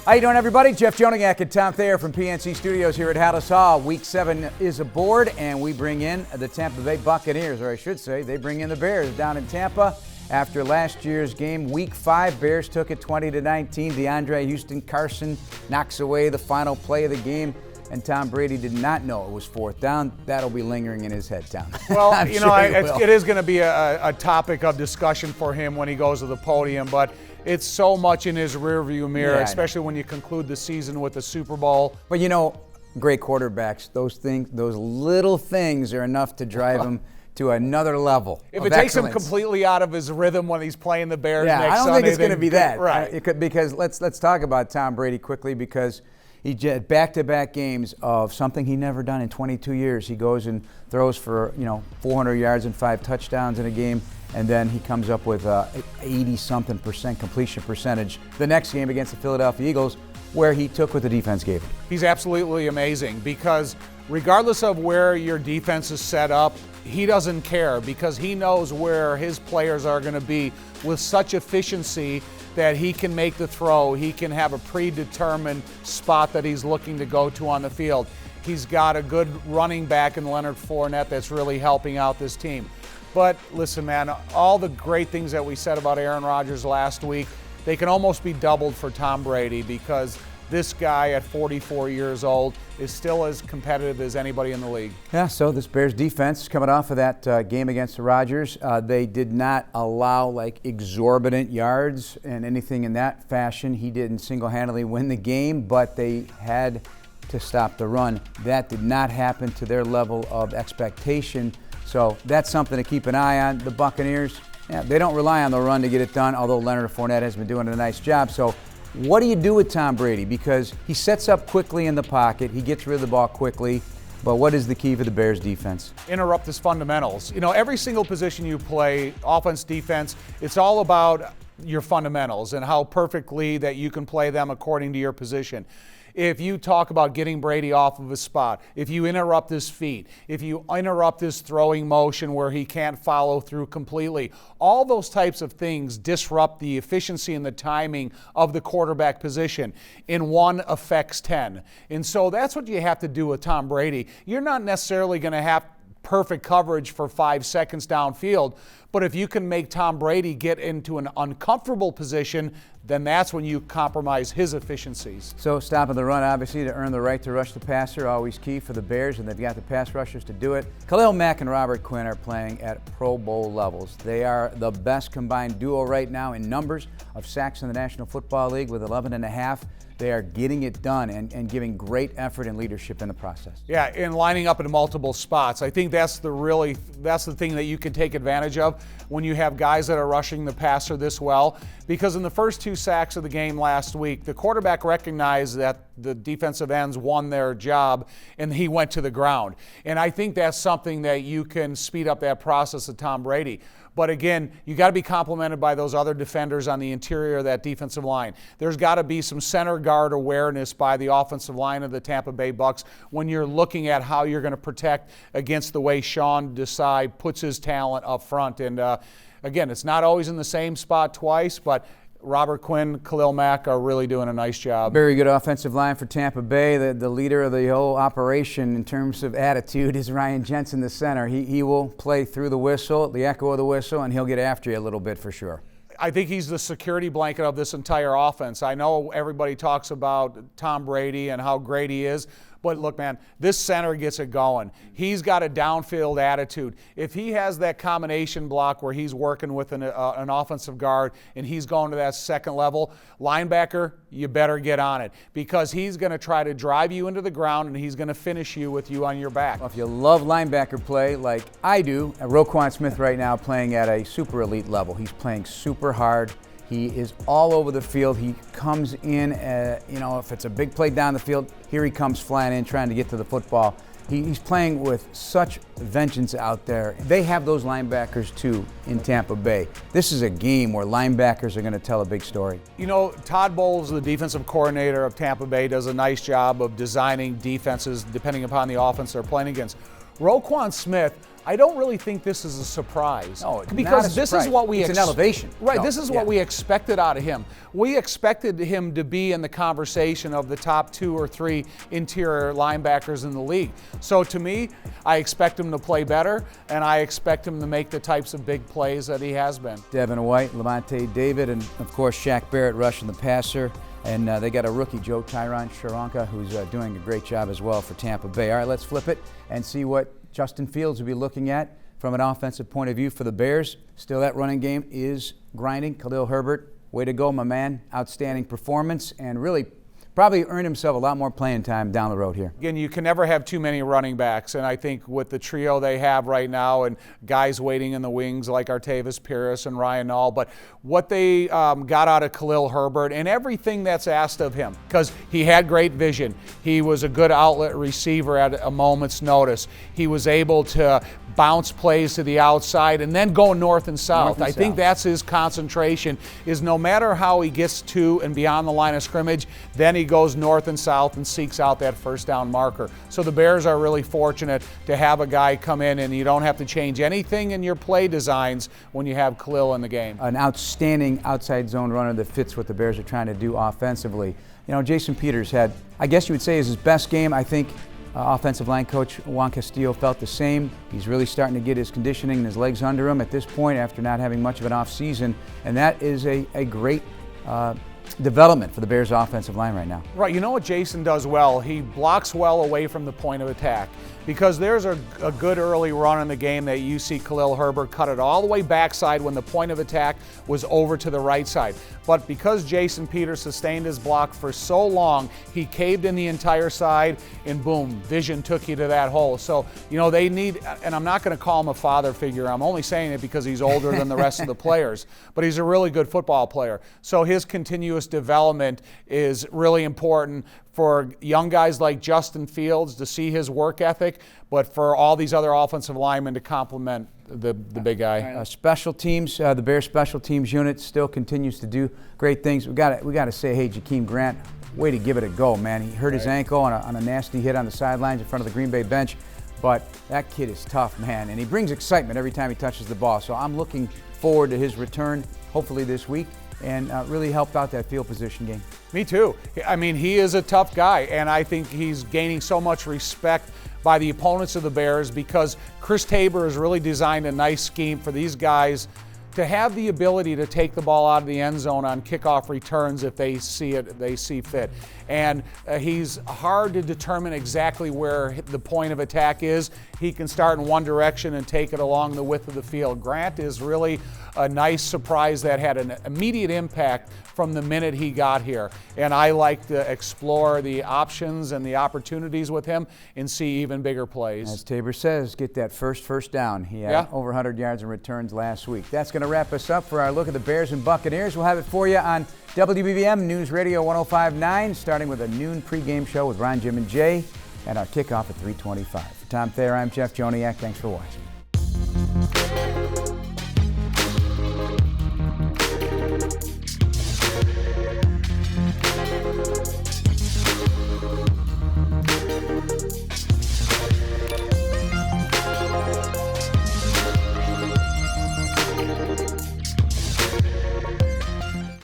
How you doing, everybody? Jeff Joniak and Tom Thayer from PNC Studios here at Hallis Hall. Week 7 is aboard, and we bring in the Tampa Bay Buccaneers, or I should say, they bring in the Bears down in Tampa. After last year's game, Week 5, Bears took it 20-19. DeAndre Houston Carson knocks away the final play of the game, and Tom Brady did not know it was fourth down. That'll be lingering in his head, Tom. Well, it is going to be a topic of discussion for him when he goes to the podium, but it's so much in his rearview mirror, especially when you conclude the season with the Super Bowl. But great quarterbacks, those little things are enough to drive them to another level. If it takes him completely out of his rhythm when he's playing the Bears next Sunday, I don't think it's going to be that. Right. Because let's talk about Tom Brady quickly, because he had back-to-back games of something he never done in 22 years. He goes and throws for 400 yards and 5 touchdowns in a game, and then he comes up with 80-something% completion percentage the next game against the Philadelphia Eagles, where he took what the defense gave him. He's absolutely amazing, because regardless of where your defense is set up, he doesn't care, because he knows where his players are going to be with such efficiency that he can make the throw. He can have a predetermined spot that he's looking to go to on the field. He's got a good running back in Leonard Fournette that's really helping out this team. But listen, man, all the great things that we said about Aaron Rodgers last week, they can almost be doubled for Tom Brady, because this guy at 44 years old is still as competitive as anybody in the league. Yeah, so this Bears defense, coming off of that game against the Rodgers, they did not allow exorbitant yards and anything in that fashion. He didn't single-handedly win the game, but they had to stop the run. That did not happen to their level of expectation. So that's something to keep an eye on. The Buccaneers, they don't rely on the run to get it done, although Leonard Fournette has been doing a nice job. So what do you do with Tom Brady? Because he sets up quickly in the pocket. He gets rid of the ball quickly. But what is the key for the Bears defense? Interrupt his fundamentals. Every single position you play, offense, defense, it's all about your fundamentals and how perfectly that you can play them according to your position. If you talk about getting Brady off of his spot, if you interrupt his feet, if you interrupt his throwing motion where he can't follow through completely, all those types of things disrupt the efficiency and the timing of the quarterback position. In 1 affects 10. And so that's what you have to do with Tom Brady. You're not necessarily going to have perfect coverage for 5 seconds downfield, but if you can make Tom Brady get into an uncomfortable position, then that's when you compromise his efficiencies. So stopping the run, obviously, to earn the right to rush the passer, always key for the Bears, and they've got the pass rushers to do it. Khalil Mack and Robert Quinn are playing at Pro Bowl levels. They are the best combined duo right now in numbers of sacks in the National Football League with 11.5. They are getting it done and giving great effort and leadership in the process. Yeah, and lining up in multiple spots. I think that's the thing that you can take advantage of when you have guys that are rushing the passer this well. Because in the first 2 sacks of the game last week, the quarterback recognized that the defensive ends won their job, and he went to the ground. And I think that's something that you can speed up that process of Tom Brady. But again, you got to be complemented by those other defenders on the interior of that defensive line. There's got to be some center guard awareness by the offensive line of the Tampa Bay Bucs when you're looking at how you're going to protect against the way Sean Desai puts his talent up front. And again, it's not always in the same spot twice, but Robert Quinn, Khalil Mack are really doing a nice job. Very good offensive line for Tampa Bay. The leader of the whole operation in terms of attitude is Ryan Jensen, the center. He will play through the whistle, the echo of the whistle, and he'll get after you a little bit for sure. I think he's the security blanket of this entire offense. I know everybody talks about Tom Brady and how great he is, but look, man, this center gets it going. He's got a downfield attitude. If he has that combination block where he's working with an offensive guard and he's going to that second level, linebacker, you better get on it, because he's going to try to drive you into the ground and he's going to finish you with you on your back. Well, if you love linebacker play like I do, Roquan Smith right now playing at a super elite level. He's playing super hard. He is all over the field. He comes in, if it's a big play down the field, here he comes flying in trying to get to the football. He's playing with such vengeance out there. They have those linebackers too in Tampa Bay. This is a game where linebackers are going to tell a big story. Todd Bowles, the defensive coordinator of Tampa Bay, does a nice job of designing defenses depending upon the offense they're playing against. Roquan Smith, I don't really think this is a surprise. No, it's because not a this surprise. is what we It's an elevation. Right, No, this is what we expected out of him. We expected him to be in the conversation of the top 2 or 3 interior linebackers in the league. So to me, I expect him to play better, and I expect him to make the types of big plays that he has been. Devin White, Lavonte David, and of course Shaq Barrett rushing the passer. And they got a rookie, Joe Tyron Sharonka, who's doing a great job as well for Tampa Bay. All right, let's flip it and see what Justin Fields will be looking at from an offensive point of view for the Bears. Still, that running game is grinding. Khalil Herbert, way to go, my man. Outstanding performance, and really probably earned himself a lot more playing time down the road here. Again, you can never have too many running backs, and I think with the trio they have right now and guys waiting in the wings like Artavis Pierce and Ryan Nall, but what they got out of Khalil Herbert and everything that's asked of him, because he had great vision. He was a good outlet receiver at a moment's notice. He was able to bounce plays to the outside and then go north and south. I think that's his concentration, is no matter how he gets to and beyond the line of scrimmage, then he goes north and south and seeks out that first down marker. So the Bears are really fortunate to have a guy come in, and you don't have to change anything in your play designs when you have Khalil in the game. An outstanding outside zone runner that fits what the Bears are trying to do offensively. You know, Jason Peters had, I guess you would say, is his best game. I think offensive line coach Juan Castillo felt the same. He's really starting to get his conditioning and his legs under him at this point after not having much of an off season, and that is a great development for the Bears offensive line right now. Right, you know what Jason does well? He blocks well away from the point of attack, because there's a good early run in the game that you see Khalil Herbert cut it all the way backside when the point of attack was over to the right side. But because Jason Peters sustained his block for so long, he caved in the entire side, and boom, vision took you to that hole. So, you know, they need, and I'm not going to call him a father figure. I'm only saying it because he's older than the rest of the players, but he's a really good football player. So his continuous development is really important for young guys like Justin Fields to see his work ethic, but for all these other offensive linemen to complement the big guy. Special teams, the Bears special teams unit still continues to do great things. We got to say, hey, Jakeem Grant, way to give it a go, man. He hurt his ankle on a nasty hit on the sidelines in front of the Green Bay bench, but that kid is tough, man, and he brings excitement every time he touches the ball. So I'm looking forward to his return, hopefully this week, and really helped out that field position game. Me too. I mean, he is a tough guy, and I think he's gaining so much respect by the opponents of the Bears because Chris Tabor has really designed a nice scheme for these guys to have the ability to take the ball out of the end zone on kickoff returns if they see fit. And he's hard to determine exactly where the point of attack is. He can start in one direction and take it along the width of the field. Grant is really a nice surprise that had an immediate impact from the minute he got here. And I like to explore the options and the opportunities with him and see even bigger plays. As Tabor says, get that first down. He had over 100 yards in returns last week. That's going to wrap us up for our look at the Bears and Buccaneers. We'll have it for you on WBBM News Radio 105.9, starting with a noon pregame show with Ron, Jim, and Jay, and our kickoff at 3:25. For Tom Thayer, I'm Jeff Joniak. Thanks for watching.